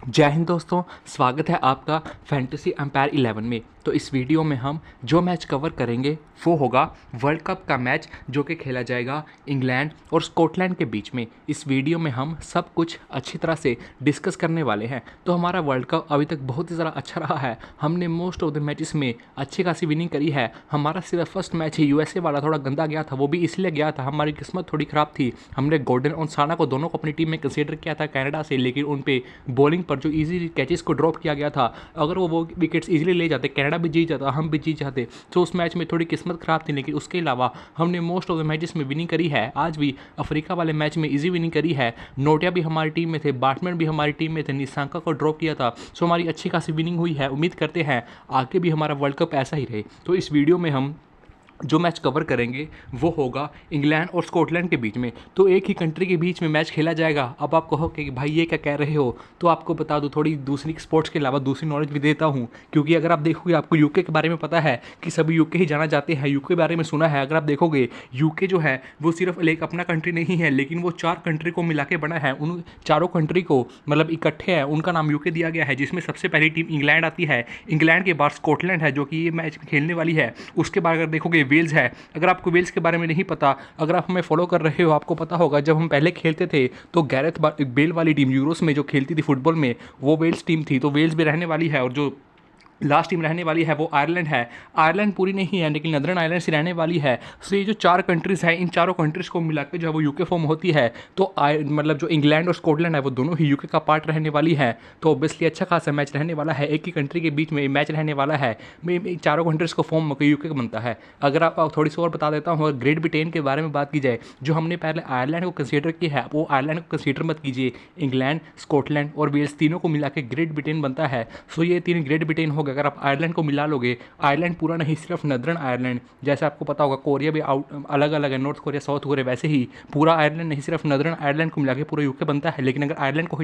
जय हिंद दोस्तों। स्वागत है आपका फैंटेसी एम्पायर 11 में। तो इस वीडियो में हम जो मैच कवर करेंगे वो होगा वर्ल्ड कप का मैच जो कि खेला जाएगा इंग्लैंड और स्कॉटलैंड के बीच में। इस वीडियो में हम सब कुछ अच्छी तरह से डिस्कस करने वाले हैं। तो हमारा वर्ल्ड कप अभी तक बहुत ही ज़्यादा अच्छा रहा है। हमने मोस्ट ऑफ द मैचेस में अच्छी खासी विनिंग करी है। हमारा सिर्फ फर्स्ट मैच ही यूएसए वाला थोड़ा गंदा गया था, वो भी इसलिए गया था हमारी किस्मत थोड़ी ख़राब थी। हमने गॉर्डन और साना को दोनों को अपनी टीम में कंसीडर किया था कनाडा से, लेकिन उन पे बॉलिंग पर जो इजी कैचेस को ड्रॉप किया गया था, अगर वो विकेट्स इजीली ले जाते, कनाडा भी जीत जाता, हम भी जीत जाते। तो उस मैच में थोड़ी किस्मत खराब थी, लेकिन उसके अलावा हमने मोस्ट ऑफ द मैचेस में विनिंग करी है। आज भी अफ्रीका वाले मैच में इजी विनिंग करी है। नोटिया भी हमारी टीम में थे, बाटमैन भी हमारी टीम में थे, निशांका को ड्रॉप किया था। सो हमारी अच्छी खासी विनिंग हुई है। उम्मीद करते हैं आगे भी हमारा वर्ल्ड कप ऐसा ही रहे। तो इस वीडियो में हम जो मैच कवर करेंगे वो होगा इंग्लैंड और स्कॉटलैंड के बीच में। तो एक ही कंट्री के बीच में मैच खेला जाएगा। अब आप कहोगे कि भाई ये क्या कह रहे हो, तो आपको बता दूं, थोड़ी दूसरी स्पोर्ट्स के अलावा दूसरी नॉलेज भी देता हूं। क्योंकि अगर आप देखोगे, आपको यूके के बारे में पता है कि सभी यूके ही जाना जाते हैं, यूके के बारे में सुना है। अगर आप देखोगे यूके जो है वो सिर्फ एक अपना कंट्री नहीं है, लेकिन वो 4 कंट्री को मिला के बना है। उन चारों कंट्री को मतलब इकट्ठे है, उनका नाम यूके दिया गया है, जिसमें सबसे पहली टीम इंग्लैंड आती है। इंग्लैंड के बाद स्कॉटलैंड है जो कि ये मैच खेलने वाली है। उसके बाद अगर देखोगे वेल्स है। अगर आपको वेल्स के बारे में नहीं पता, अगर आप हमें फॉलो कर रहे हो, आपको पता होगा जब हम पहले खेलते थे तो गैरेथ बेल वाली टीम यूरोस में जो खेलती थी फुटबॉल में, वो वेल्स टीम थी। तो वेल्स भी रहने वाली है, और जो लास्ट टीम रहने वाली है वो आयरलैंड है। आयरलैंड पूरी नहीं है, लेकिन नदरन आयरलैंड से रहने वाली है। सो ये जो 4 कंट्रीज़ हैं, इन चारों कंट्रीज़ को मिला के जो है वो यूके फॉर्म होती है। तो मतलब जो इंग्लैंड और स्कॉटलैंड है वो दोनों ही यूके का पार्ट रहने वाली है। तो ऑब्वियसली अच्छा खासा मैच रहने वाला है। एक ही कंट्री के बीच में मैच रहने वाला है। चारों कंट्रीज़ को फॉर्म होकर यूके का बनता है। अगर आप थोड़ी सी और बता देता हूँ, अगर ग्रेट ब्रिटेन के बारे में बात की जाए, जो हमने पहले आयरलैंड को कंसीडर किया है, वो आयरलैंड को कंसीडर मत कीजिए। इंग्लैंड, स्कॉटलैंड और वेल्स तीनों को मिला के ग्रेट ब्रिटेन बनता है। सो ये 3 ग्रेट ब्रिटेन हो गए। अगर आप आयरलैंड को मिला लोगे, आयरलैंड पूरा नहीं, सिर्फ नदरन आयरलैंड, जैसे आपको पता होगा कोरिया भी आउट अलग अलग है, नॉर्थ कोरिया, साउथ कोरिया, वैसे ही पूरा आयरलैंड नहीं, सिर्फ नदरन आयरलैंड को मिला के पूरा यूके बनता है। लेकिन अगर आयरलैंड को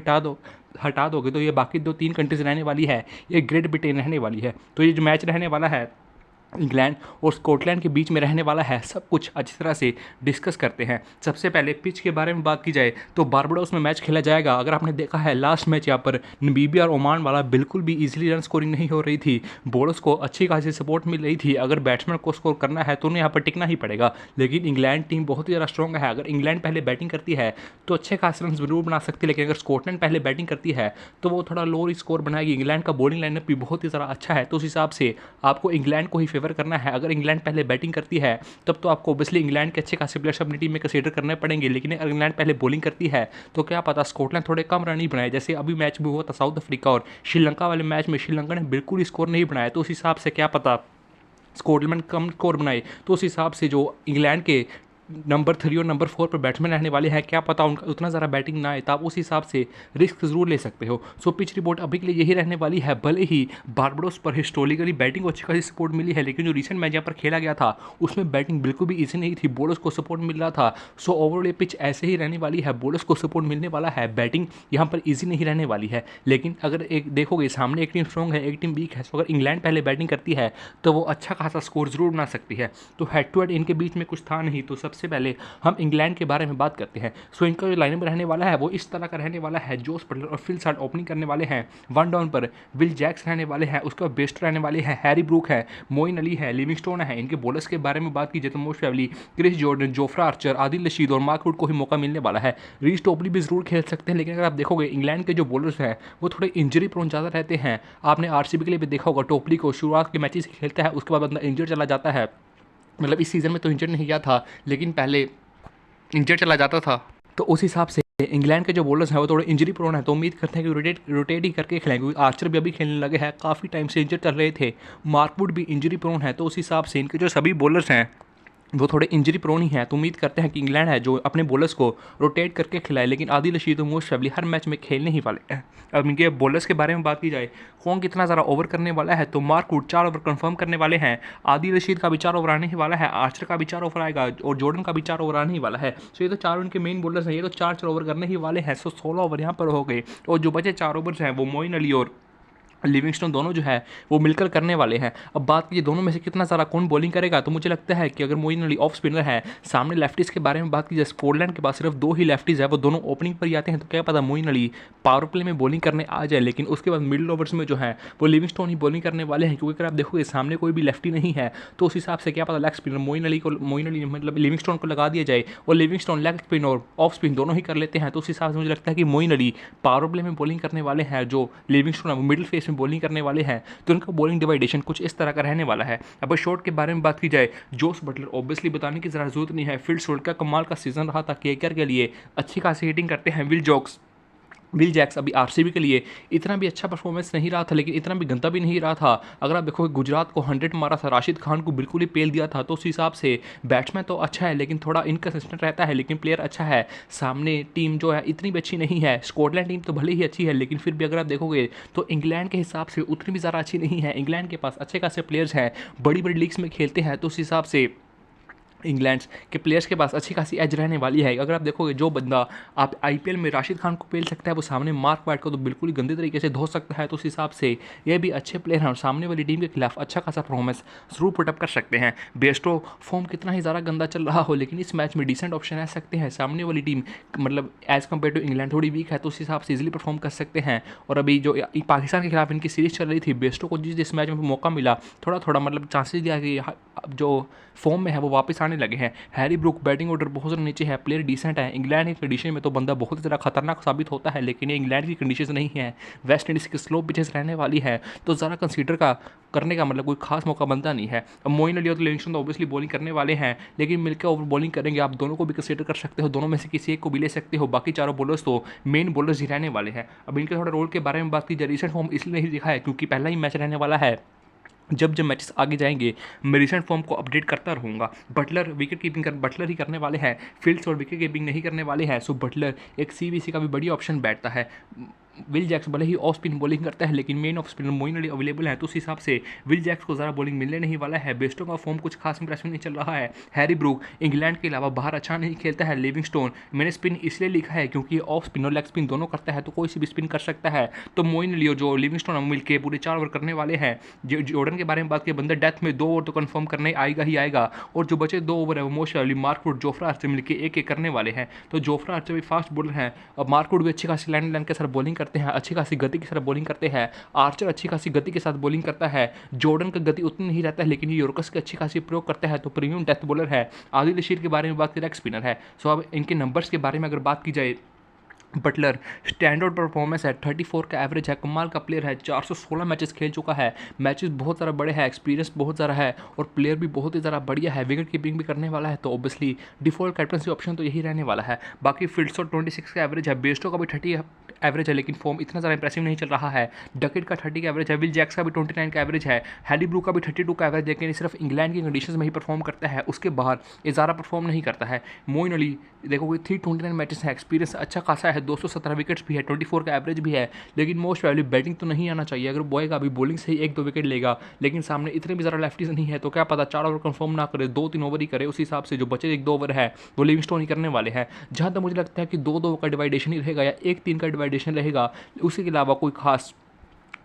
हटा दोगे तो ये बाकी 2-3 कंट्रीज रहने वाली है, ये ग्रेट ब्रिटेन रहने वाली है। तो ये जो मैच रहने वाला है इंग्लैंड और स्कॉटलैंड के बीच में रहने वाला है, सब कुछ अच्छी तरह से डिस्कस करते हैं। सबसे पहले पिच के बारे में बात की जाए तो बारबाडोस में मैच खेला जाएगा। अगर आपने देखा है लास्ट मैच यहाँ पर नमीबिया और ओमान वाला, बिल्कुल भी इजीली रन स्कोरिंग नहीं हो रही थी। बॉलर्स को अच्छी खासी सपोर्ट मिल रही थी। अगर बैट्समैन को स्कोर करना है तो उन्हें यहाँ पर टिकना ही पड़ेगा। लेकिन इंग्लैंड टीम बहुत ही ज़्यादा स्ट्रॉन्ग है। अगर इंग्लैंड पहले बैटिंग करती है तो अच्छे खास रन जरूर बना सकती है, लेकिन अगर स्कॉटलैंड पहले बैटिंग करती है तो वो थोड़ा लो स्कोर बनाएगी। इंग्लैंड का बॉलिंग लाइनअप भी बहुत ही ज़्यादा अच्छा है, तो उस हिसाब से आपको इंग्लैंड को ही फेवर करना है। अगर इंग्लैंड पहले बैटिंग करती है तब तो आपको ऑब्वियसली इंग्लैंड के अच्छे खासे प्लेयर्स अपनी टीम में कंसीडर करने पड़ेंगे। लेकिन अगर इंग्लैंड पहले बॉलिंग करती है तो क्या पता स्कॉटलैंड थोड़े कम रन ही बनाए। जैसे अभी मैच भी हुआ था साउथ अफ्रीका और श्रीलंका वाले मैच में, श्रीलंका ने बिल्कुल स्कोर नहीं बनाया। तो उस हिसाब से क्या पता स्कॉटलैंड कम स्कोर बनाए। तो उस हिसाब से जो इंग्लैंड के नंबर 3 और नंबर 4 पर बैट्समैन रहने वाले हैं, क्या पता उनका उतना ज़्यादा बैटिंग ना आए, तो आप उस हिसाब से रिस्क जरूर ले सकते हो। सो पिच रिपोर्ट अभी के लिए यही रहने वाली है। भले ही बारबाडोस पर हिस्टोरिकली बैटिंग को अच्छी खासी सपोर्ट मिली है, लेकिन जो रिसेंट मैच यहाँ पर खेला गया था उसमें बैटिंग बिल्कुल भी ईजी नहीं थी, बॉलर्स को सपोर्ट मिल रहा था। सो ओवरऑल ये पिच ऐसे ही रहने वाली है, बॉलर्स को सपोर्ट मिलने वाला है, बैटिंग यहाँ पर ईजी नहीं रहने वाली है। लेकिन अगर एक देखोगे सामने एक टीम स्ट्रॉन्ग है, एक टीम वीक है, तो अगर इंग्लैंड पहले बैटिंग करती है तो वो अच्छा खासा स्कोर जरूर बना सकती है। तो हेड टू हेड इनके बीच में कुछ था नहीं। तो सबसे पहले हम इंग्लैंड के बारे में बात करते हैं। सो इनका जो लाइनअप रहने वाला है वो इस तरह का रहने वाला है। जोस बटलर और फिल साल्ट ओपनिंग करने वाले हैं। 1 डाउन पर विल जैक्स रहने वाले हैं। उसके बाद बेस्ट रहने वाले हैं, हैरी ब्रूक है, मोइन अली है, लिविंगस्टोन है। इनके बॉलर्स के बारे में बात की जाए तो most probably Chris Jordan, Jofra Archer, Adil Rashid और मार्क वुड को ही मौका मिलने वाला है। रीस टोपली भी जरूर खेल सकते हैं, लेकिन अगर आप देखोगे इंग्लैंड के जो बॉलर्स हैं वो थोड़े इंजरी प्रोन ज़्यादा रहते हैं। आपने आरसीबी के लिए भी देखा होगा, टोपली को शुरुआत के मैचेस खेलता है, उसके बाद बंदा इंजर चला जाता है। मतलब इस सीज़न में तो इंजर नहीं गया था, लेकिन पहले इंजर चला जाता था। तो उस हिसाब से इंग्लैंड के जो बॉलर्स हैं वो थोड़े इंजरी प्रोन है। तो उम्मीद करते हैं कि रोटेट ही करके खेलेंगे, क्योंकि आर्चर भी अभी खेलने लगे हैं, काफ़ी टाइम से इंजर चल रहे थे। मार्कवुड भी इंजरी प्रोन है, तो उस हिसाब से इनके जो सभी बॉलर्स हैं वो थोड़े इंजरी प्रोन ही है। तो उम्मीद करते हैं कि इंग्लैंड है जो अपने बॉलर्स को रोटेट करके खिलाए। लेकिन आदिल रशीद तो मोस्ट प्रोबेबली हर मैच में खेलने ही वाले हैं। अब इनके बॉलर्स के बारे में बात की जाए, कौन कितना ज़्यादा ओवर करने वाला है, तो मार्कवुड 4 ओवर कंफर्म करने वाले हैं। आदिल रशीद का भी 4 ओवर आने ही वाला है, आर्चर का भी 4 ओवर आएगा और जॉर्डन का भी 4 ओवर आने ही वाला है। सो ये तो चारों इनके मेन बॉलर्स हैं, ये तो 4 ओवर करने ही वाले हैं। सो 16 ओवर यहाँ पर हो गए, और जो बचे 4 ओवर्स हैं वो मोइन अली और लिविंगस्टोन दोनों जो है वो मिलकर करने वाले हैं। अब बात कीजिए दोनों में से कितना सारा कौन बॉलिंग करेगा, तो मुझे लगता है कि अगर मोइन अली ऑफ स्पिनर है, सामने लेफ्टीज के बारे में बात कीजिए, स्कॉटलैंड के पास सिर्फ 2 ही लेफ्टीज है, वो दोनों ओपनिंग पर ही आते हैं, तो क्या पता मोइन अली पावर प्ले में बॉलिंग करने आ जाए, लेकिन उसके बाद मिडिल ओवर्स में जो है वो लिविंगस्टोन ही बॉलिंग करने वाले हैं, क्योंकि अगर आप देखोगे सामने कोई भी लेफ्टी नहीं है, तो उस हिसाब से क्या पता लेग स्पिनर मोइन अली मतलब लिविंगस्टोन को लगा दिया जाए और लिविंगस्टोन लेग स्पिन और ऑफ स्पिन दोनों ही कर लेते हैं, तो उस हिसाब से मुझे लगता है कि मोइन अली पावर प्ले में बॉलिंग करने वाले हैं, जो लिविंगस्टोन है वो मिडिल फेस में बॉलिंग करने वाले हैं, तो उनका बॉलिंग डिवाइडेशन कुछ इस तरह का रहने वाला है। अब शॉट के बारे में बात की जाए, जोस बटलर ऑब्वियसली बताने की जरूरत नहीं है, फील्ड शॉट का कमाल का सीजन रहा था केकेआर के लिए, अच्छी खासी हिटिंग करते हैं। विल जैक्स अभी आरसीबी के लिए इतना भी अच्छा परफॉर्मेंस नहीं रहा था, लेकिन इतना भी गंदा भी नहीं रहा था। अगर आप देखोगे गुजरात को 100 मारा था, राशिद खान को बिल्कुल ही पेल दिया था, तो उस हिसाब से बैट्समैन तो अच्छा है लेकिन थोड़ा इनकन्सिस्टेंट रहता है, लेकिन प्लेयर अच्छा है। सामने टीम जो है इतनी भी अच्छी नहीं है, स्कॉटलैंड टीम तो भले ही अच्छी है, लेकिन फिर भी अगर आप देखोगे तो इंग्लैंड के हिसाब से उतनी भी ज़्यादा अच्छी नहीं है। इंग्लैंड के पास अच्छे खासे प्लेयर्स हैं, बड़ी बड़ी लीग्स में खेलते हैं, तो उस हिसाब से इंग्लैंड के प्लेयर्स के पास अच्छी खासी एज रहने वाली है। अगर आप देखोगे जो बंदा आप आईपीएल में राशिद खान को पेल सकता है, वो सामने मार्क वाइट को तो बिल्कुल ही गंदे तरीके से धो सकता है, तो उस हिसाब से ये भी अच्छे प्लेयर हैं और सामने वाली टीम के खिलाफ अच्छा खासा परफॉर्मेंस जरूर पुटअप कर सकते हैं। बेस्टो फॉर्म कितना ही ज़्यादा गंदा चल रहा हो, लेकिन इस मैच में डिसेंट ऑप्शन रह सकते हैं। सामने वाली टीम मतलब एज़ कम्पेयर टू इंग्लैंड थोड़ी वीक है, तो उस हिसाब से इजीली परफॉर्म कर सकते हैं। और अभी जो पाकिस्तान के खिलाफ इनकी सीरीज चल रही थी, बेस्टो को जिस मैच में मौका मिला, थोड़ा थोड़ा मतलब चांसेस दिया कि जो फॉर्म में है वो वापस आने लगे हैं। हैरी ब्रूक बैटिंग ऑर्डर बहुत ज़्यादा नीचे है, प्लेयर डिसेंट है। इंग्लैंड की कंडीशन में तो बंदा बहुत ज़्यादा खतरनाक साबित होता है, लेकिन ये इंग्लैंड की कंडीशन नहीं है, वेस्ट इंडीज़ की स्लो पिचेस रहने वाली है, तो ज़रा कंसीडर का करने का मतलब कोई खास मौका बनता नहीं है। अब मोइन अली और लिविंगस्टोन तो ऑब्वियसली बॉलिंग करने वाले हैं, लेकिन मिलकर ओवर बॉलिंग करेंगे, आप दोनों को भी कंसीडर कर सकते हो, दोनों में से किसी एक को भी ले सकते हो, बाकी चारों बॉलर्स तो मेन बॉलर्स ही रहने वाले हैं। अब इनके थोड़ा रोल के बारे में बात की जाए, रिसेंट फॉर्म इसलिए नहीं दिखा है क्योंकि पहला ही मैच रहने वाला है। जब जब मैचेस आगे जाएंगे मैं रिसेंट फॉर्म को अपडेट करता रहूँगा। बटलर ही करने वाले हैं, फील्ड्स और विकेट कीपिंग नहीं करने वाले हैं, सो बटलर एक सीबीसी का भी बढ़िया ऑप्शन बैठता है। विल जैक्स भले ही ऑफ स्पिन बॉलिंग करता है, लेकिन main off spinner Moeen Ali available है, तो उस हिसाब से विल जैक्स को ज़रा बॉलिंग मिलने नहीं वाला है। बेस्टो का फॉर्म कुछ खास इंप्रेसिव नहीं चल रहा है। हैरी ब्रूक इंग्लैंड के अलावा बाहर अच्छा नहीं खेलता है। लिविंगस्टोन मैंने स्पिन इसलिए लिखा है क्योंकि ऑफ स्पिन और लेग स्पिन दोनों करता है, तो कोई सी भी स्पिन कर सकता है। तो मोइन अली जो लिविंगस्टोन मिल के पूरे 4 ओवर करने वाले हैं। जॉर्डन के बारे में बात की, बंदा डेथ में 2 ओवर तो कन्फर्म करने आएगा ही आएगा, और जो बचे 2 ओवर है वो most Ali Mark Wood Jofra Archer मिलकर एक करने वाले हैं। तो जोफ्रा आर्चर भी फास्ट बॉलर हैं, और मार्कवुड भी अच्छी खासी लाइन के साथ बॉलिंग करते हैं, अच्छी खासी गति के साथ बॉलिंग करते हैं। आर्चर अच्छी खासी गति के साथ बॉलिंग करता है, जॉर्डन का गति उतनी नहीं रहता है, लेकिन ये यॉर्कर्स की अच्छी खासी प्रयोग करता है, तो प्रीमियम डेथ बॉलर है। आदिल रशीद के बारे में बात करें, स्पिनर है। सो अब इनके नंबर्स के बारे में अगर बात की जाए, बटलर स्टैंड आउट परफॉर्मेंस है, 34 का एवरेज है, कमाल का प्लेयर है, 416 मैचेस खेल चुका है, मैचेस बहुत ज़्यादा बड़े हैं, एक्सपीरियंस बहुत ज़्यादा है, और प्लेयर भी बहुत ही ज़्यादा बढ़िया है, विकेट कीपिंग भी करने वाला है, तो ऑब्वियसली डिफॉल्ट कैप्टनसी ऑप्शन तो यही रहने वाला है। बाकी फील्ड्स और 26 का एवरेज है, बेस्टो का भी 30 एवरेज है, लेकिन फॉर्म इतना ज़्यादा इंप्रेसिव नहीं चल रहा है। डकेट का 30 का एवरेज है, विल जैक्स का भी 29 का एवरेज है, हैरी ब्रूक का भी 32 का एवरेज, लेकिन सिर्फ इंग्लैंड की कंडीशंस में ही परफॉर्म करता है, उसके बाहर ये ज़्यादा परफॉर्म नहीं करता है। मोइन अली देखोगे 329 मैचेस है, एक्सपीरियंस अच्छा खासा है, 217 विकेट्स भी है, 24 का एवरेज भी है, लेकिन मोस्ट वैल्यू बैटिंग तो नहीं आना चाहिए। अगर बॉय का अभी बॉलिंग से ही 1-2 विकेट लेगा, लेकिन सामने इतने भी ज़्यादा लेफ्टीज नहीं है, तो क्या पता 4 ओवर कंफर्म ना करे, 2-3 ओवर ही करे, उस हिसाब से जो बचे 1-2 ओवर है वो लिविंगस्टोन ही करने वाले हैं। जहाँ तक मुझे लगता है कि 2-2 का डिवाइडेशन ही रहेगा या 1-3 का डिवाइडेशन रहेगा, उसके अलावा कोई खास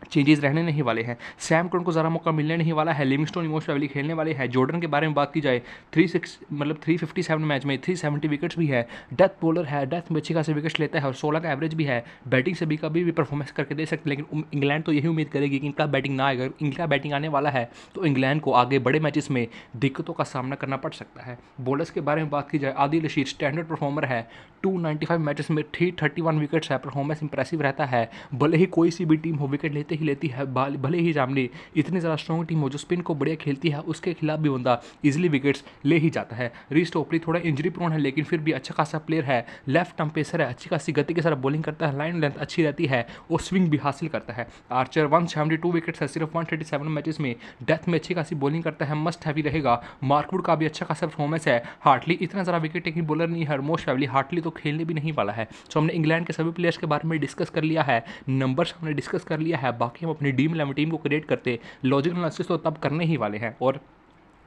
चेंजेस रहने नहीं वाले हैं। सैम करन को ज़रा मौका मिलने नहीं वाला है, लिविंगस्टोन इमोशनली खेलने वाले हैं। जॉर्डन के बारे में बात की जाए, 357 मैच में 370 विकेट्स भी है, डेथ बॉलर है, डेथ में अच्छी खासी विकेट्स लेता है और 16 का एवरेज भी है, बैटिंग से भी कभी भी परफॉर्मेंस करके दे सकते हैं, लेकिन इंग्लैंड तो यही उम्मीद करेगी कि इनका बैटिंग ना आएगा। इनका बैटिंग आने वाला है तो इंग्लैंड को आगे बड़े मैचेस में दिक्कतों का सामना करना पड़ सकता है। बॉलर्स के बारे में बात की जाए, आदिल रशीद स्टैंडर्ड परफॉर्मर है, 295 मैचेस में 331 विकेट्स है, परफॉर्मेंस इंप्रेसिव रहता है, भले ही कोई सी भी टीम हो विकेट लेते ही लेती है, भले ही सामने इतनी ज़्यादा स्ट्रॉन्ग टीम हो जो स्पिन को बढ़िया खेलती है, उसके खिलाफ भी बंदा इजीली विकेट्स ले ही जाता है। रीस टोपली थोड़ा इंजरी प्रोन है, लेकिन फिर भी अच्छा खासा प्लेयर है, लेफ्ट आर्म पेसर है, अच्छी खासी गति के साथ बॉलिंग करता है, लाइन लेंथ अच्छी रहती है और स्विंग भी हासिल करता है। आर्चर 172 विकेट्स है, सिर्फ 137 मैचेस में, डेथ में अच्छी खासी बॉलिंग करता है, मस्ट हैवी रहेगा। मार्कवुड का भी अच्छा खासा परफॉर्मेंस है। हार्टली इतना ज़्यादा विकेट टेकिंग बॉलर नहीं है, मोस्ट हैवली हार्टली तो खेलने भी नहीं वाला है। सो हमने इंग्लैंड के सभी प्लेयर्स के बारे में डिस्कस कर लिया है, नंबर्स हमने डिस्कस कर लिया है, बाकी हम अपनी टीम को क्रिएट करते लॉजिकल एनालिसिस तो तब करने ही वाले हैं। और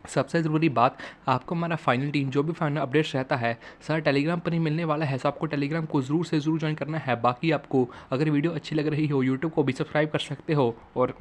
सबसे ज़रूरी बात, आपको हमारा फाइनल टीम जो भी फाइनल अपडेट्स रहता है सारा टेलीग्राम पर ही मिलने वाला है, सो आपको टेलीग्राम को ज़रूर से ज़रूर ज्वाइन करना है। बाकी आपको अगर वीडियो अच्छी लग रही हो यूट्यूब को भी सब्सक्राइब कर सकते हो, और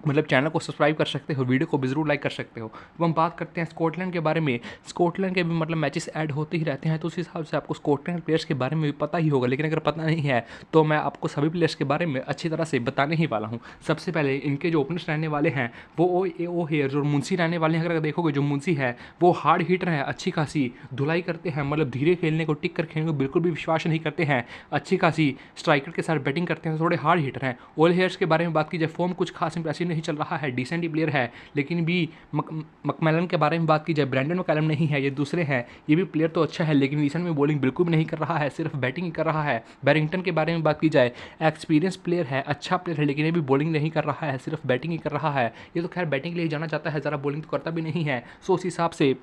मतलब चैनल को सब्सक्राइब कर सकते हो, वीडियो को भी ज़रूर लाइक कर सकते हो। अब हम बात करते हैं स्कॉटलैंड के बारे में। स्कॉटलैंड के भी मतलब मैचेस ऐड होते ही रहते हैं, तो उस हिसाब से आपको स्कॉटलैंड प्लेयर्स के बारे में भी पता ही होगा, लेकिन अगर पता नहीं है तो मैं आपको सभी प्लेयर्स के बारे में अच्छी तरह से बताने ही वाला हूँ। सबसे पहले इनके जो ओपनर्स रहने वाले हैं वो ओ हेयर और मुंशी रहने वाले हैं। अगर देखोगे जो मुंशी है वो हार्ड हिटर है, अच्छी खासी धुलाई करते हैं, मतलब धीरे खेलने को, टिक कर खेलने को बिल्कुल भी विश्वास नहीं करते हैं, अच्छी खासी स्ट्राइकर के साथ बैटिंग करते हैं, थोड़े हार्ड हिटर हैं। ओल हेयर्स के बारे में बात की जाए, फॉर्म कुछ खास इंप्रेसिव नहीं चल रहा है, डिसेंट प्लेयर है, लेकिन भी मकमैलन के बारे में बात की जाए, ब्रैंडन मैकलम नहीं है, ये दूसरे हैं, ये भी प्लेयर तो अच्छा है लेकिन रिसेंट में बॉलिंग बिल्कुल भी नहीं कर रहा है, सिर्फ बैटिंग ही कर रहा है। बैरिंगटन के बारे में बात की जाए, एक्सपीरियंस प्लेयर है, अच्छा प्लेयर है, लेकिन ये भी बॉलिंग नहीं कर रहा है, सिर्फ बैटिंग ही कर रहा है। ये तो खैर बैटिंग के लिए जाना चाहता है, ज़रा बॉलिंग तो करता भी नहीं है, सो उस हिसाब से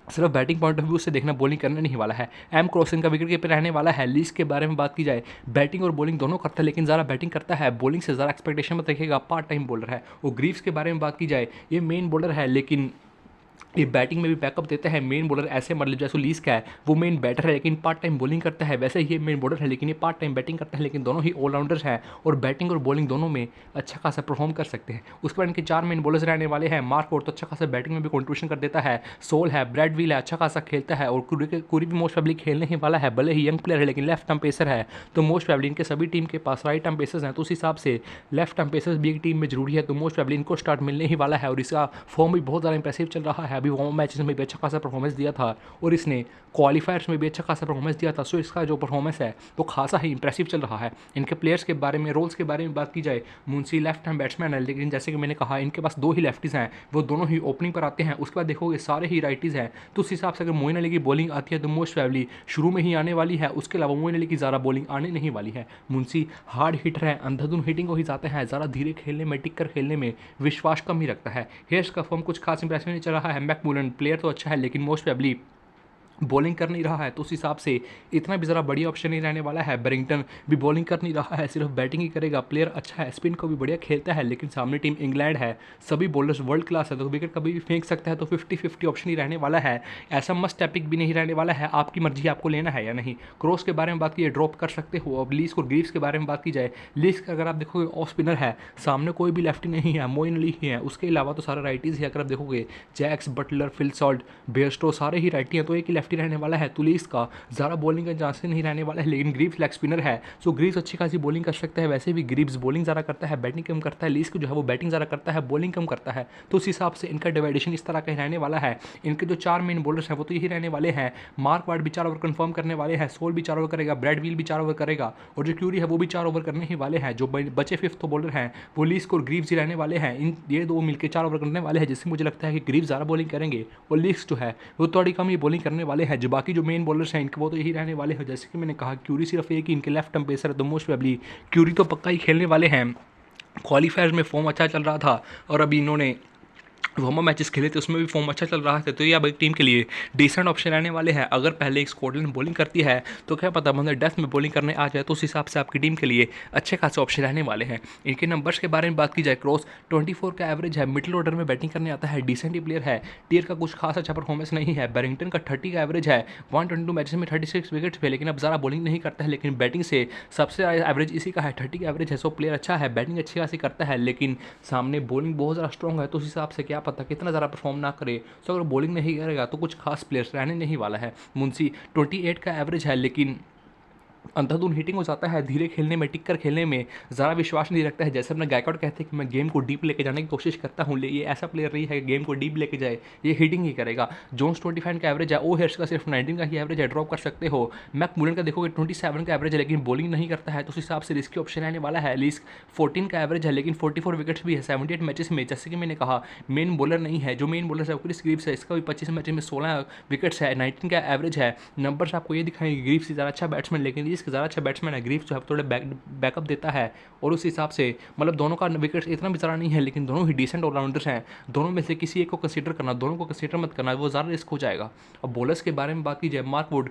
सिर्फ बैटिंग पॉइंट ऑफ व्यू से देखना, बॉलिंग करने नहीं वाला है। एम क्रॉसन का विकेट कीपर रहने वाला है। लीज के बारे में बात की जाए, बैटिंग और बॉलिंग दोनों करता है, लेकिन ज़्यादा बैटिंग करता है, बॉलिंग से ज़्यादा एक्सपेक्टेशन में देखेगा, पार्ट टाइम बॉलर है। और ग्रीव्स के बारे में बात की जाए, ये मेन बॉलर है, लेकिन ये बैटिंग में भी बैकअप देता है। मेन बॉलर ऐसे मतलब जैसे लीज का है, वो मेन बैटर है लेकिन पार्ट टाइम बॉलिंग करता है, वैसे ही ये मेन बॉलर है लेकिन ये पार्ट टाइम बैटिंग करता है, लेकिन दोनों ही ऑलराउंडर्स हैं और बैटिंग और बॉलिंग दोनों में अच्छा खासा परफॉर्म कर सकते हैं। उसके बाद इनके 4 मेन बॉलर्स रहने वाले हैं। मार्क वुड तो अच्छा खासा बैटिंग में भी कंट्रीब्यूशन कर देता है, सोल है, ब्रैड विल है, अच्छा खासा खेलता है, और कुरी भी मोस्ट प्रोबेबली खेलने ही वाला है, भले ही यंग प्लेयर है लेकिन लेफ्ट आर्म पेसर है, तो मोस्ट प्रोबेबली इनके सभी टीम के पास राइट आर्म पेसर्स हैं, तो उस हिसाब से लेफ्ट आर्म पेसर्स भी एक टीम में जरूरी है, तो मोस्ट प्रोबेबली इनको स्टार्ट मिलने ही वाला है। और इसका फॉर्म भी बहुत ज़्यादा इंप्रेसिव चल रहा है, अभी वार्म मैचेस में भी अच्छा खासा परफॉर्मेंस दिया था और इसने क्वालिफायर्स में भी अच्छा खासा परफॉर्मेंस दिया था, सो इसका जो परफॉर्मेंस है वो खासा ही इंप्रेसिव चल रहा है। इनके प्लेयर्स के बारे में, रोल्स के बारे में बात की जाए, मुंशी लेफ्ट हैंड बैट्समैन है, लेकिन जैसे कि मैंने कहा इनके पास 2 ही लेफ्टीज़ हैं, वो दोनों ही ओपनिंग पर आते हैं। उसके बाद देखोगे सारे ही राइटीज़ हैं, तो उस हिसाब से अगर मोइन अली की बॉलिंग आती है तो मोस्ट प्रोबेबली शुरू में ही आने वाली है, उसके अलावा मोइन अली की ज़्यादा बॉलिंग आने नहीं वाली है। मुंशी हार्ड हिटर है, अंधाधुन हिटिंग को ही जाते हैं, ज़्यादा धीरे खेलने में, टिक कर खेलने में विश्वास कम ही रखता है। हेयर्स का फॉर्म कुछ खास इंप्रेसिव नहीं चल रहा है। मैकमुलन प्लेयर तो अच्छा है लेकिन मोस्ट प्रोबेबली बॉलिंग कर नहीं रहा है, तो उस हिसाब से इतना भी ज़रा बढ़िया ऑप्शन नहीं रहने वाला है। बैरिंगटन भी बॉलिंग कर नहीं रहा है, सिर्फ बैटिंग ही करेगा, प्लेयर अच्छा है, स्पिन को भी बढ़िया खेलता है, लेकिन सामने टीम इंग्लैंड है, सभी बॉलर्स वर्ल्ड क्लास है, तो विकेट कभी भी फेंक सकता है, तो 50-50 ऑप्शन ही रहने वाला है। ऐसा मस्ट टैपिक भी नहीं रहने वाला है, आपकी मर्जी आपको लेना है या नहीं। क्रॉस के बारे में बात की ड्रॉप कर सकते हो। अब लीज और ग्रीव्स के बारे में बात की जाए, लीज का अगर आप देखोगे ऑफ स्पिनर है, सामने कोई भी लेफ्टी नहीं है, मोइन अली ही है, उसके अलावा तो सारे राइटीज़ है। अगर आप देखोगे Jacks, Buttler, Phil Salt, Bairstow सारे ही राइटी हैं, तो एक ही लेफ्टी रहने वाला है, इसका ज़्यादा बॉलिंग का चांसेस नहीं रहने वाला है, लेकिन ग्रीव्स लेग स्पिनर है, सो ग्रीव्स अच्छी खासी बॉलिंग कर सकता है। वैसे भी ग्रीव्स बॉलिंग ज़्यादा करता है, बैटिंग कम करता है, लीज को जो है वो बैटिंग ज़्यादा करता है, बॉलिंग कम करता है, तो उस हिसाब से इनका डिवाइडेशन इस तरह का रहने वाला है। इनके जो 4 मेन बॉलर्स हैं वो तो यही रहने वाले हैं। मार्क वार्ड भी 4 ओवर कन्फर्म करने वाले हैं, सोल भी 4 ओवर करेगा, ब्रैड विल भी 4 ओवर करेगा, और जो क्यूरी है वो भी 4 ओवर करने ही वाले हैं। जो बचे 5th बॉलर हैं वो लीज और ग्रीव्स ही रहने वाले हैं, इन ये 2 मिलकर 4 ओवर करने वाले हैं, जिससे मुझे लगता है कि ग्रीव्स ज़्यादा बॉलिंग करेंगे और लीज जो है वो थोड़ी कम ही बॉलिंग करने वाले हैं। जो बाकी जो मेन बॉलर्स हैं इनके वो तो यही रहने वाले हैं। जैसे कि मैंने कहा क्यूरी सिर्फ एक ही इनके लेफ्ट आर्म पेसर है, तो मोस्ट प्रोबेबली क्यूरी तो पक्का ही खेलने वाले हैं। क्वालिफायर्स में फॉर्म अच्छा चल रहा था और अभी इन्होंने वार्म मैचेस खेले थे, उसमें भी फॉर्म अच्छा चल रहा था, तो ये अब एक टीम के लिए डिसेंट ऑप्शन रहने वाले हैं। अगर पहले एक स्कॉटलैंड बॉलिंग करती है तो क्या पता मतलब डेथ में बॉलिंग करने आ जाए, तो उस हिसाब से आपकी टीम के लिए अच्छे खासे ऑप्शन रहने वाले हैं। इनके नंबर्स के बारे में बात की जाए, क्रॉस 24 का एवरेज है, मिडिल ऑर्डर में बैटिंग करने आता है, डिसेंट ही प्लेयर है, टीयर का कुछ खास अच्छा परफॉर्मेंस नहीं है। बैरिंगटन का 30 का एवरेज है, 122 मैचेस में 36 विकेट्स पे, लेकिन अब ज़्यादा बॉलिंग नहीं करता है, लेकिन बैटिंग से सबसे एवरेज इसी का है, 30 का एवरेज है, सो प्लेयर अच्छा है, बैटिंग अच्छी खासी करता है, लेकिन सामने बॉलिंग बहुत ज़्यादा स्ट्रॉन्ग है, तो उस हिसाब से क्या पता कितना ज़्यादा परफॉर्म ना करे, तो अगर बॉलिंग नहीं करेगा तो कुछ खास प्लेयर्स रहने नहीं वाला है। मुंशी 28 का एवरेज है, लेकिन अंधाधुन हिटिंग हो जाता है, धीरे खेलने में, टिक कर खेलने में ज़्यादा विश्वास नहीं रखता है। जैसे अपना गायकवाड कहते हैं कि मैं गेम को डीप लेके जाने की कोशिश करता हूँ, ये ऐसा प्लेयर नहीं है कि गेम को डीप लेके जाए, ये हिटिंग ही करेगा। जोन्स 25 का एवरेज है, ओ हेयर्स का सिर्फ 19 का ही एवरेज है, ड्रॉप कर सकते हो। मैकमुलन का देखोगे 27 का एवरेज है, लेकिन बॉलिंग नहीं करता है, तो उस हिसाब से रिस्की ऑप्शन रहने वाला है। लीज 14 का एवरेज है, लेकिन 44 विकेट्स भी है 78 मैचेस में। जैसे कि मैंने कहा मेन बॉलर नहीं है, जो मेन बॉलर है क्रिस ग्रीव्स है, इसका भी 25 मैचेस में 16 विकेट्स है, 19 का एवरेज है। नंबर्स आपको ये दिखाएंगे ग्रीव्स से ज़्यादा अच्छा बैट्समैन, लेकिन इसका ज़्यादा अच्छा बैट्समैन है, ग्रीव्स जो है थोड़े बैकअप देता है, और उस हिसाब से मतलब दोनों का विकेट इतना भी ज़्यादा नहीं है, लेकिन दोनों ही डिसेंट ऑलराउंडर्स हैं। दोनों में से किसी एक को कंसीडर करना, दोनों को कंसीडर मत करना, वो ज़्यादा रिस्क हो जाएगा। अब बॉलर्स के बारे में बात की जाए, मार्क वुड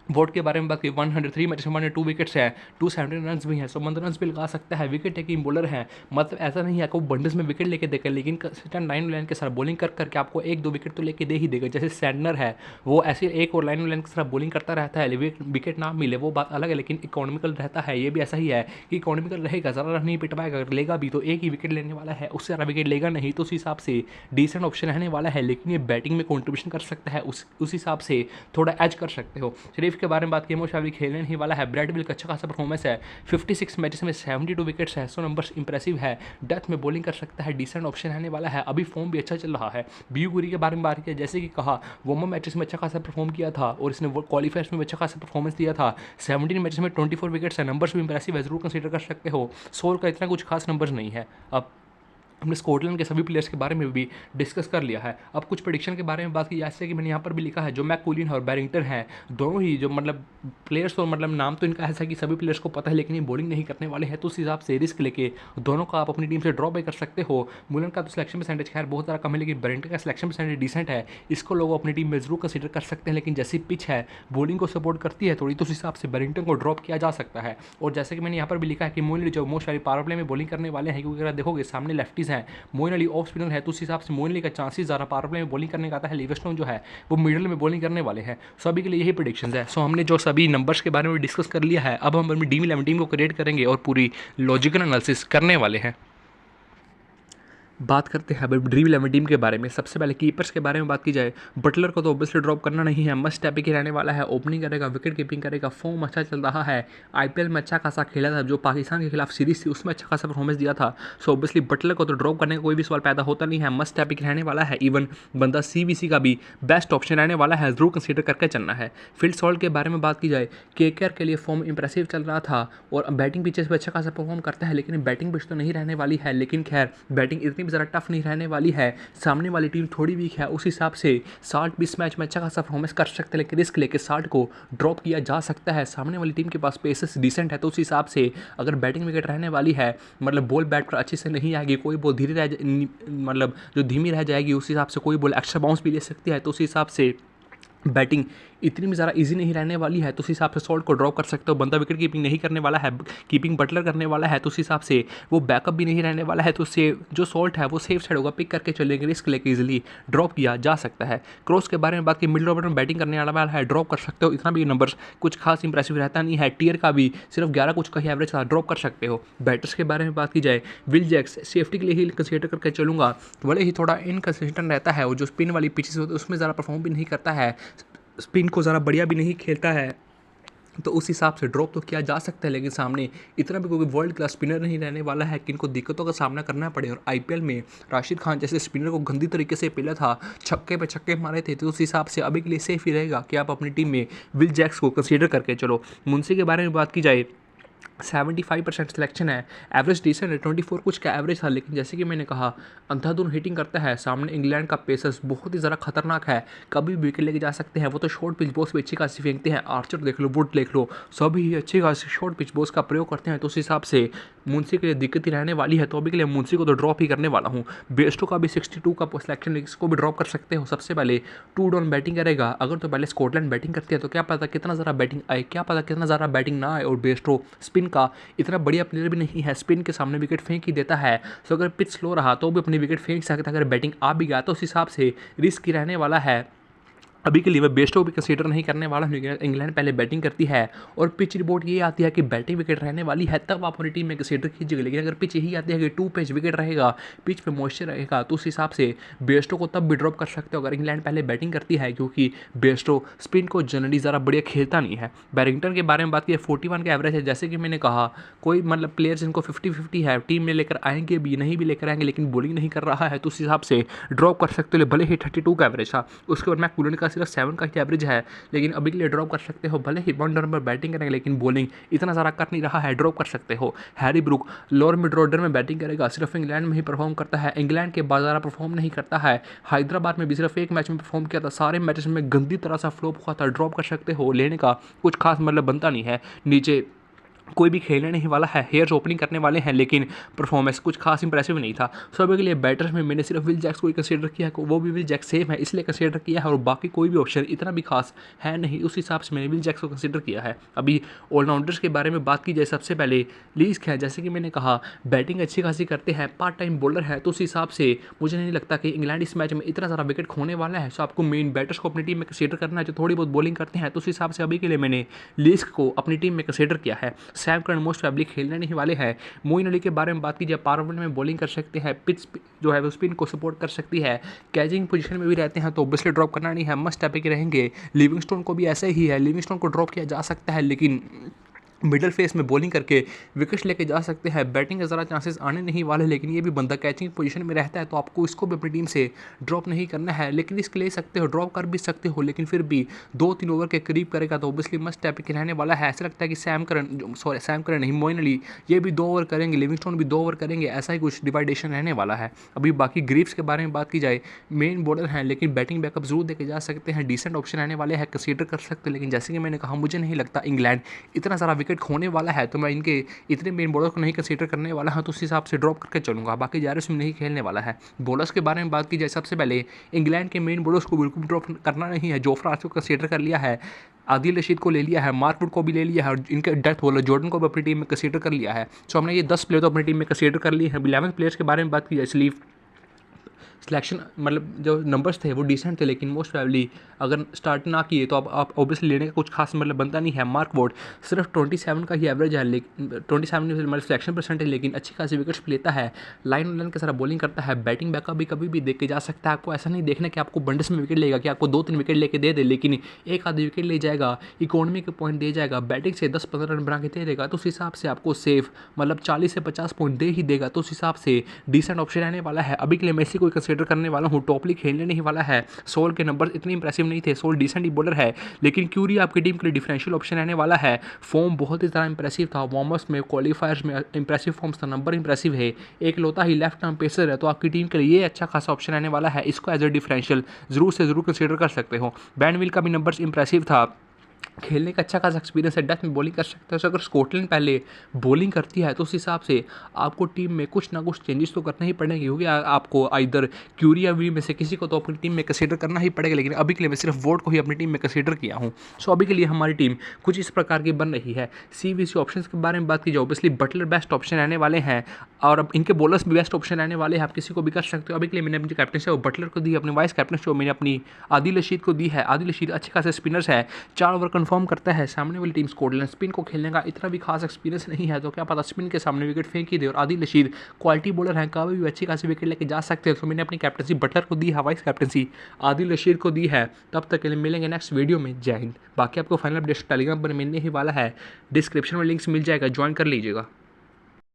वोट के बारे में बात की 103 मैच में 102 विकेट्स है, 217 रन भी हैं, सो 15 रन भी लगा सकता है, विकेट टेकिंग बॉलर है। मतलब ऐसा नहीं है कि वो बंडल्स में विकेट लेके देगा, लेकिन कंसिस्टेंट लाइन लाइन के साथ बॉलिंग कर करके आपको 1-2 विकेट तो लेके दे ही देगा। जैसे सैंडनर है, वो ऐसे एक और लाइन लाइन के साथ बॉलिंग करता रहता है, विकेट ना मिले वो बात अलग है, लेकिन इकोनॉमिकल रहता है। ये भी ऐसा ही है कि इकोनॉमिकल रहेगा, ज़्यादा रन नहीं पिट पाएगा, अगर लेगा भी तो एक ही विकेट लेने वाला है, उससे ज़्यादा विकेट लेगा नहीं, तो उस हिसाब से डिसेंट ऑप्शन रहने वाला है। लेकिन ये बैटिंग में कॉन्ट्रीब्यूशन कर सकता है, उस हिसाब से थोड़ा एज कर सकते हो। शरीफ के बारे में बात की, मोशावी खेलने नहीं वाला है। ब्रैड विल का अच्छा खासा परफॉर्मेंस है, 56 मैचेस में 72 विकेट्स है, 100 नंबर्स इंप्रेसिव है। डेथ में बॉलिंग कर सकता है, डिसेंट ऑप्शन रहने वाला है, अभी फॉर्म भी अच्छा चल रहा है। बीयू गुरी के बारे में बात किया, जैसे कि कहा वोमो मैचेस में अच्छा खासा परफॉर्म किया था और इसने क्वालिफायर्स में अच्छा खासा परफॉर्मेंस दिया था। 17 मैचेस में 24 विकेट्स है, नंबर्स भी इंप्रेसिव है, जरूर कंसीडर कर सकते हो। 100 का इतना कुछ खास नंबर नहीं है। अब हमने स्कॉटलैंड के सभी प्लेयर्स के बारे में भी डिस्कस कर लिया है। अब कुछ प्रेडिक्शन के बारे में बात की, जैसे कि मैंने यहाँ पर भी लिखा है, जो मैककूलिन और बैरिंगटन है, दोनों ही जो मतलब प्लेयर्स, तो मतलब नाम तो इनका ऐसा है कि सभी प्लेयर्स को पता है, लेकिन ये बॉलिंग नहीं करने वाले हैं, तो उस हिसाब से रिस्क लेके दोनों का आप अपनी टीम से ड्रॉप भी कर सकते हो। मुलन का तो सिलेक्शन परसेंटेज खैर बहुत ज़्यादा कम है, लेकिन बैरिंगटन का सिलेक्शन परसेंटेज डिसेंट है, इसको लोग अपनी टीम में जरूर कंसीडर कर सकते हैं। लेकिन जैसी पिच है बॉलिंग को सपोर्ट करती है थोड़ी, तो उस हिसाब से बैरिंगटन को ड्रॉप किया जा सकता है। और जैसे कि मैंने यहाँ पर भी लिखा है कि मोइन अली जो मोस्ट सारी पावर प्ले में बॉलिंग करने वाले हैं, क्योंकि अगर देखोगे सामने लेफ्टीज हैं, मोइन अली ऑफ स्पिनर है, तो उस हिसाब से मोइन अली का चांसेस ज़्यादा पावर प्ले में बॉलिंग करने का आता है। लिविंगस्टोन जो है वो मिडल में बॉलिंग करने वाले हैं। सो अभी के लिए यही प्रेडिक्शंस है। सो हमने जो सभी नंबर्स के बारे में डिस्कस कर लिया है, अब हम अपनी ड्रीम 11 टीम को क्रिएट करेंगे और पूरी लॉजिकल एनालिसिस करने वाले हैं। बात करते हैं अब ड्रीम 11 टीम के बारे में। सबसे पहले कीपर्स के बारे में बात की जाए, बटलर को तो ऑब्वियसली ड्रॉप करना नहीं है, मस्ट टैपिक ही रहने वाला है, ओपनिंग करेगा, विकेट कीपिंग करेगा, फॉर्म अच्छा चल रहा है, आईपीएल में अच्छा खासा खेला था, जो पाकिस्तान के खिलाफ सीरीज थी उसमें अच्छा खासा परफॉर्मेंस दिया था। सो ऑब्वियसली बटलर को तो ड्रॉप करने का कोई भी सवाल पैदा होता नहीं है, मस्ट टैपिक रहने वाला है। इवन बंदा सीवीसी का भी बेस्ट ऑप्शन रहने वाला है, जरूर कंसीडर करके चलना है। फील्ड सॉल्ट के बारे में बात की जाए, केकेआर के लिए फॉर्म इंप्रेसिव चल रहा था और बैटिंग पिचेस पर अच्छा खासा परफॉर्म करता है, लेकिन बैटिंग पिच तो नहीं रहने वाली है, लेकिन खैर बैटिंग इतनी भी ज़्यादा टफ नहीं रहने वाली है, सामने वाली टीम थोड़ी वीक है, उस हिसाब से 60-20 मैच में अच्छा खासा परफॉर्मेंस कर सकते हैं, लेकिन रिस्क लेके 60 को ड्रॉप किया जा सकता है। सामने वाली टीम के पास पेसेस डिसेंट है, तो उस हिसाब से अगर बैटिंग विकेट रहने वाली है, मतलब बॉल बैट पर अच्छे से नहीं आएगी, कोई बॉल धीरे मतलब जो धीमी रह जाएगी, उस हिसाब से कोई बॉल एक्स्ट्रा बाउंस भी ले सकती है, तो उस हिसाब से बैटिंग इतनी भी ज़्यादा इजी नहीं रहने वाली है, तो उस हिसाब से सॉल्ट को ड्रॉप कर सकते हो। बंदा विकेट कीपिंग नहीं करने वाला है, कीपिंग बटलर करने वाला है, तो उस हिसाब से वो बैकअप भी नहीं रहने वाला है, तो सेव जो सॉल्ट है वो सेफ साइड होगा, पिक करके चलेंगे, रिस्क लेके इजीली ड्रॉप किया जा सकता है। क्रॉस के बारे में बात की, मिडिल ओवर में बैटिंग करने वाला है, ड्रॉप कर सकते हो, इतना भी नंबर्स कुछ खास इंप्रेसिव रहता नहीं है, टीयर का भी सिर्फ 11 कुछ का ही एवरेज था, ड्रॉप कर सकते हो। बैटर्स के बारे में बात की जाए, विल जैक्स सेफ्टी के लिए ही कंसीडर करके चलूँगा, भले ही थोड़ा इनकंसिस्टेंट रहता है, और जो स्पिन वाली पिचेस होती है उसमें ज़्यादा परफॉर्म भी नहीं करता है, स्पिन को ज़रा बढ़िया भी नहीं खेलता है, तो उस हिसाब से ड्रॉप तो किया जा सकता है। लेकिन सामने इतना भी कोई वर्ल्ड क्लास स्पिनर नहीं रहने वाला है कि इनको दिक्कतों का सामना करना पड़े। और आईपीएल में राशिद खान जैसे स्पिनर को गंदी तरीके से पेला था, छक्के पे छक्के मारे थे, तो उस हिसाब से अभी के लिए सेफ ही रहेगा कि आप अपनी टीम में विल जैक्स को कंसीडर करके चलो। मुंशी के बारे में बात की जाए, 75% सिलेक्शन है, एवरेज डिसेंट है, 24 कुछ का एवरेज था, लेकिन जैसे कि मैंने कहा अंधाधुन हिटिंग करता है। सामने इंग्लैंड का पेसर्स बहुत ही ज़्यादा खतरनाक है, कभी भी विकेट लेके जा सकते हैं, वो तो शॉर्ट पिच बॉल्स भी अच्छी खासी फेंकते हैं, आर्चर देख लो, वुड देख लो, सभी ही अच्छी खासी शॉर्ट पिच बॉल्स का प्रयोग करते हैं, तो उस हिसाब से मुंशी के लिए दिक्कत ही रहने वाली है। तो अभी के लिए मुंशी को तो ड्रॉप ही करने वाला हूँ। बेस्टो का भी 62 का सिलेक्शन, इसको भी ड्रॉप कर सकते हो। सबसे पहले 2 डाउन बैटिंग करेगा, अगर तो पहले स्कॉटलैंड बैटिंग करती है तो क्या पता कितना ज़्यादा बैटिंग आए, क्या पता कितना ज़्यादा बैटिंग ना आए। और बेस्टो स्पिन का इतना बढ़िया प्लेयर भी नहीं है, स्पिन के सामने विकेट फेंक ही देता है, तो अगर पिच स्लो रहा तो भी अपनी विकेट फेंक सकता है। अगर बैटिंग आ भी गया तो उस हिसाब से रिस्क ही रहने वाला है। अभी के लिए मैं बेस्टो भी कंसीडर नहीं करने वाला हूँ, क्योंकि इंग्लैंड पहले बैटिंग करती है और पिच रिपोर्ट ये आती है कि बैटिंग विकेट रहने वाली है, तब आप अपनी टीम में कंसीडर कीजिएगा। लेकिन अगर पिच यही आती है कि 2 पिच विकेट रहेगा, पिच पे मॉइस्चर रहेगा, तो उस हिसाब से बेस्टो को तब भी ड्रॉप कर सकते हो अगर इंग्लैंड पहले बैटिंग करती है, क्योंकि बेस्टो स्पिन को जनरली ज़रा बढ़िया खेलता नहीं है। बैरिंगटन के बारे में बात की, 41 का एवरेज है। जैसे कि मैंने कहा, कोई मतलब प्लेयर्स इनको 50-50 है, टीम में लेकर आएंगे भी, नहीं भी लेकर आएंगे, लेकिन बॉलिंग नहीं कर रहा है, तो उस हिसाब से ड्रॉप कर सकते हो। भले ही 32 का एवरेज था, उसके बाद मैककूलन का सिर्फ 7 का ही एवरेज है, लेकिन अभी के लिए ड्रॉप कर सकते हो। भले ही 1 डाउन पर बैटिंग करेंगे, लेकिन बॉलिंग इतना ज़्यादा कर नहीं रहा है, ड्रॉप कर सकते हो। Harry Brook lower mid order में बैटिंग करेगा, सिर्फ इंग्लैंड में ही परफॉर्म करता है, इंग्लैंड के बाद ज़्यादा परफॉर्म नहीं करता है। हैदराबाद में भी सिर्फ एक मैच में परफॉर्म किया था, सारे मैचेस में गंदी तरह से फ्लॉप हुआ था, ड्रॉप कर सकते हो। लेने का कुछ खास मतलब बनता नहीं है। नीचे कोई भी खेलने नहीं वाला है। हेयर्स ओपनिंग करने वाले हैं लेकिन परफॉर्मेंस कुछ खास इंप्रेसिव नहीं था। सो अभी के लिए बैटर्स में मैंने सिर्फ विल जैक्स को ही कंसीडर किया है, वो भी विल जैक्स सेम है इसलिए कंसीडर किया है, और बाकी कोई भी ऑप्शन इतना भी खास है नहीं, उस हिसाब से मैंने विल जैक्स को कंसीडर किया है। अभी ऑलराउंडर्स के बारे में बात की जाए, सबसे पहले लीज है, जैसे कि मैंने कहा बैटिंग अच्छी खासी करते हैं, पार्ट टाइम बॉलर है, तो उस हिसाब से मुझे नहीं लगता कि इंग्लैंड इस मैच में इतना ज़्यादा विकेट खोने वाला है। सो आपको मेन बैटर्स को अपनी टीम में कंसीडर करना है जो थोड़ी बहुत बॉलिंग करते हैं, तो उस हिसाब से अभी के लिए मैंने लीज को अपनी टीम में कंसीडर किया है। सैम करन मोस्ट प्रोबेबली खेलने नहीं वाले हैं। मोइन अली के बारे में बात की जाए, पावर में बॉलिंग कर सकते हैं, पिच जो है वो स्पिन को सपोर्ट कर सकती है, कैचिंग पोजीशन में भी रहते हैं, तो ऑब्वियसली ड्रॉप करना नहीं है, मस्ट टैप के रहेंगे। लिविंगस्टोन को भी ऐसे ही है, लिविंगस्टोन को ड्रॉप किया जा सकता है लेकिन मिडल फेस में बॉलिंग करके विकेट्स लेके जा सकते हैं। बैटिंग के ज़रा चांसेस आने नहीं वाले, लेकिन ये भी बंदा कैचिंग पोजीशन में रहता है, तो आपको इसको भी अपनी टीम से ड्रॉप नहीं करना है, लेकिन इसके ले सकते हो, ड्रॉप कर भी सकते हो, लेकिन फिर भी 2-3 ओवर के करीब करेगा तो ऑब्वियसली मस्ट टैप के रहने वाला है। ऐसा लगता है कि सैम करन नहीं, मोइन अली ये भी 2 ओवर करेंगे, लिविंगस्टोन भी 2 ओवर करेंगे, ऐसा ही कुछ डिवाइडेशन रहने वाला है। अभी बाकी ग्रीव्स के बारे में बात की जाए, मेन बॉलर हैं लेकिन बैटिंग बैकअप जरूर देके जा सकते हैं, डिसेंट ऑप्शन रहने वाले हैं, कंसीडर कर सकते हैं, लेकिन जैसे कि मैंने कहा मुझे नहीं लगता इंग्लैंड इतना सारा विकेट खोने वाला है, तो मैं इनके इतने मेन बॉलर को नहीं कंसीडर करने वाला हूं, तो उस हिसाब से ड्रॉप करके चलूंगा। बाकी जारिस में नहीं खेलने वाला है। बॉलर्स के बारे में बात की जाए, सबसे पहले इंग्लैंड के मेन बॉलर्स को बिल्कुल ड्रॉप करना नहीं है। जोफ्रा आर्चर को कंसीडर कर लिया है, आदिल रशीद को ले लिया है, मार्कवुड को भी ले लिया है, और इनके डेथ बॉलर जॉर्डन को भी अपनी टीम में कंसीडर कर लिया है। सो हमने ये 10 प्लेयर तो अपनी टीम में कंसीडर कर लिए हैं। 11 प्लेयर्स के बारे में बात की जाए, सिलेक्शन मतलब जो नंबर्स थे वो डिसेंट थे, लेकिन मोस्ट प्रोबेबली अगर स्टार्ट ना किए तो आप ऑब्वियसली लेने का कुछ खास मतलब बनता नहीं है। मार्क वुड सिर्फ 27 का ही एवरेज है, लेकिन 27 मतलब सिलेक्शन परसेंट है, लेकिन अच्छी खासी विकेट्स लेता है, लाइन के सारा बॉलिंग करता है, बैटिंग बैकअप भी कभी भी देख के जा सकता है। आपको ऐसा नहीं देखना कि आपको बंडस में विकेट लेगा कि आपको 2-3 विकेट लेके दे दे, लेकिन एक आधी विकेट ले जाएगा, इकोनॉमी के पॉइंट दे जाएगा, बैटिंग से 10-15 रन बना के दे देगा, तो उस हिसाब से आपको सेफ मतलब 40 से 50 पॉइंट दे ही देगा, तो उस हिसाब से डिसेंट ऑप्शन रहने वाला है। अभी के लिए मेसी को कंसीडर करने वाला हूँ, टॉपली खेलने नहीं वाला है। सोल के नंबर इतने इंप्रेसिव नहीं थे, सोल डिसेंट ही बॉलर है, लेकिन क्यूरी आपकी टीम के लिए डिफरेंशियल ऑप्शन रहने वाला है। फॉर्म बहुत ही ज़्यादा इंप्रेसिव था, वार्मर्स में क्वालिफायर्स में इंप्रेसिव फॉर्म्स था, नंबर इंप्रेसिव है, एक लौता ही लेफ्ट आर्म पेसर है, तो आपकी टीम के लिए ये अच्छा खासा ऑप्शन रहने वाला है। इसको एज ए डिफरेंशियल जरूर से जरूर कंसीडर कर सकते हो। बैनविल का भी नंबर इंप्रेसिव था, खेलने का अच्छा खासा एक्सपीरियंस है, डेथ में बॉलिंग कर सकते हो। अगर स्कॉटलैंड पहले बॉलिंग करती है तो उस हिसाब से आपको टीम में कुछ ना कुछ चेंजेस तो करना ही पड़ेंगे, क्योंकि आपको इधर क्यूरी या वी में से किसी को तो अपनी टीम में कंसीडर करना ही पड़ेगा, लेकिन अभी के लिए मैं सिर्फ वोट को ही अपनी टीम में कंसीडर किया हूँ। सो अभी के लिए हमारी टीम कुछ इस प्रकार की बन रही है। CVC ऑप्शन के बारे में बात की जाए, ऑब्वियसली बटलर बेस्ट ऑप्शन रहने वाले हैं, और अब इनके बॉलर्स भी बेस्ट ऑप्शन रहने वाले हैं, आप किसी को भी कर सकते हो। अभी के लिए मैंने अपनी कैप्टनशिप वो बटलर को दी, अपने वाइस कैप्टनशिप मैंने अपनी आदिल रशीद को दी है। आदिल रशीद अच्छे खासे स्पिनर्स है, 4 ओवर कन्फर्म करता है। सामने वाली टीम स्कॉटलैंड स्पिन को खेलने का इतना भी खास एक्सपीरियंस नहीं है, तो क्या पता स्पिन के सामने विकेट फेंक ही दे, और आदिल रशीद क्वालिटी बॉलर हैं, कभी भी अच्छी खासी विकेट लेके जा सकते हैं। तो मैंने अपनी कैप्टनसी बटलर को दी है, वाइस कैप्टनसी आदिल रशीद को दी है। तब तक के लिए मिलेंगे नेक्स्ट वीडियो में। जय हिंद। बाकी आपको फाइनल अपडेट टेलीग्राम पर मिलने ही वाला है, डिस्क्रिप्शन में लिंक्स मिल जाएगा, ज्वाइन कर लीजिएगा।